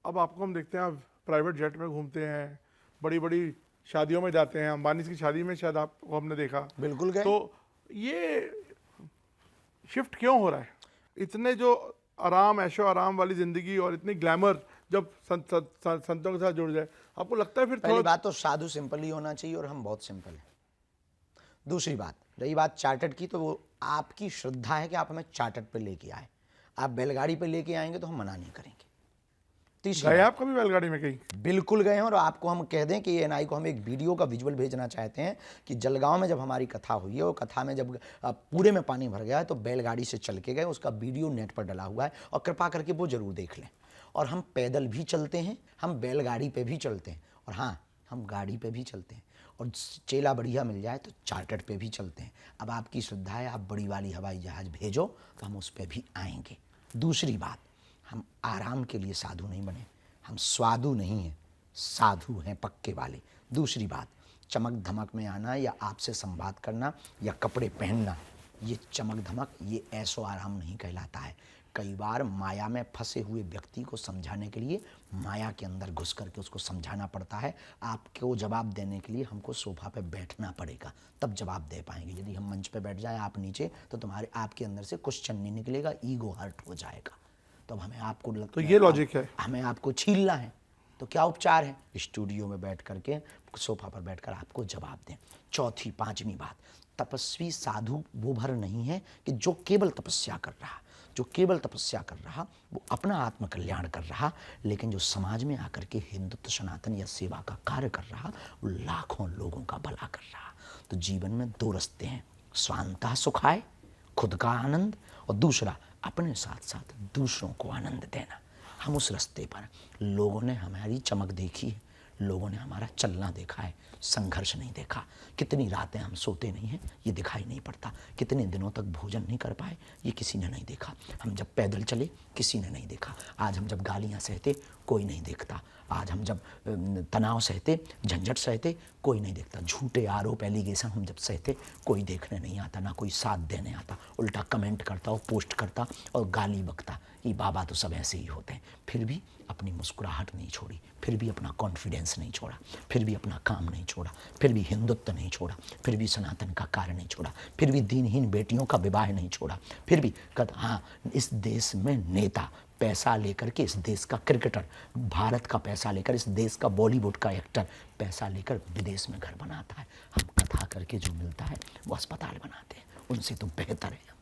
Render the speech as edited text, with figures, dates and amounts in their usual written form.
अब आपको हम देखते हैं, आप प्राइवेट जेट में घूमते हैं, बड़ी बड़ी शादियों में जाते हैं, अंबानी की शादी में शायद आपको हमने देखा। बिल्कुल गए। तो ये शिफ्ट क्यों हो रहा है? इतने जो आराम, ऐशो आराम वाली जिंदगी और इतनी ग्लैमर जब संतों के साथ जुड़ जाए, आपको लगता है फिर पहली थोड़ा। बात तो साधु सिंपल ही होना चाहिए और हम बहुत सिंपल हैं। दूसरी बात, रही बात चार्टर्ड की, तो वो आपकी श्रद्धा है कि आप हमें चार्टर्ड पे लेके आए। आप बैलगाड़ी पे लेके आएंगे तो हम मना नहीं करेंगे। तीसरी गए बात, आप कभी बैलगाड़ी में कहीं? बिल्कुल गए हैं। और आपको हम कह दें कि एएनआई को हम एक वीडियो का विजुअल भेजना चाहते हैं कि जलगांव में जब हमारी कथा हुई है, वो कथा में जब पूरे में पानी भर गया है तो बैलगाड़ी से चल के गए, उसका वीडियो नेट पर डला हुआ है और कृपा करके वो जरूर देख लें। और हम पैदल भी चलते हैं, हम बैलगाड़ी पे भी चलते हैं, और हाँ, हम गाड़ी पे भी चलते हैं, और चेला बढ़िया मिल जाए तो चार्टर्ड पे भी चलते हैं। अब आपकी श्रद्धा है, आप बड़ी वाली हवाई जहाज़ भेजो तो हम उस पर भी आएंगे। दूसरी बात, हम आराम के लिए साधु नहीं बने, हम स्वादु नहीं हैं, साधु हैं पक्के वाले। दूसरी बात, चमक धमक में आना या आपसे संवाद करना या कपड़े पहनना, ये चमक धमक, ये ऐसो आराम नहीं कहलाता है। कई बार माया में फंसे हुए व्यक्ति को समझाने के लिए माया के अंदर घुस करके उसको समझाना पड़ता है। आपको जवाब देने के लिए हमको सोफा पे बैठना पड़ेगा, तब जवाब दे पाएंगे। यदि हम मंच पे बैठ जाए, आप नीचे, तो तुम्हारे आपके अंदर से क्वेश्चन नहीं निकलेगा, ईगो हर्ट हो जाएगा। तो हमें आपको तो ये लॉजिक है, हमें आपको छीलना है, तो क्या उपचार है? स्टूडियो में बैठ करके, सोफा पर बैठकर आपको जवाब दें। चौथी पांचवी बात, तपस्वी साधु वो भर नहीं है कि जो केवल तपस्या कर रहा, जो केवल तपस्या कर रहा वो अपना आत्म कल्याण कर रहा, लेकिन जो समाज में आकर के हिंदुत्व सनातन या सेवा का कार्य कर रहा, वो लाखों लोगों का भला कर रहा। तो जीवन में दो रास्ते हैं, स्वांतः सुखाय, खुद का आनंद, और दूसरा अपने साथ साथ दूसरों को आनंद देना। हम उस रास्ते पर, लोगों ने हमारी चमक देखी है, लोगों ने हमारा चलना देखा है, संघर्ष नहीं देखा। कितनी रातें हम सोते नहीं हैं, ये दिखाई नहीं पड़ता। कितने दिनों तक भोजन नहीं कर पाए, ये किसी ने नहीं देखा। हम जब पैदल चले, किसी ने नहीं देखा। आज हम जब गालियाँ सहते, कोई नहीं देखता। आज हम जब तनाव सहते, झंझट सहते, कोई नहीं देखता। झूठे आरोप एलिगेशन हम जब सहते, कोई देखने नहीं आता, ना कोई साथ देने आता, उल्टा कमेंट करता और पोस्ट करता और गाली बकता, ये बाबा तो सब ऐसे ही होते हैं। फिर भी अपनी मुस्कुराहट नहीं छोड़ी, फिर भी अपना कॉन्फिडेंस नहीं छोड़ा, फिर भी अपना काम नहीं छोड़ा, फिर भी हिंदुत्व नहीं छोड़ा, फिर भी सनातन का कार्य नहीं छोड़ा, फिर भी दीनहीन बेटियों का विवाह नहीं छोड़ा, फिर भी हाँ, इस देश में नेता पैसा लेकर के, इस देश का क्रिकेटर भारत का पैसा लेकर, इस देश का बॉलीवुड का एक्टर पैसा लेकर विदेश में घर बनाता है। हम कथा करके जो मिलता है वो अस्पताल बनाते हैं, उनसे तो बेहतर है।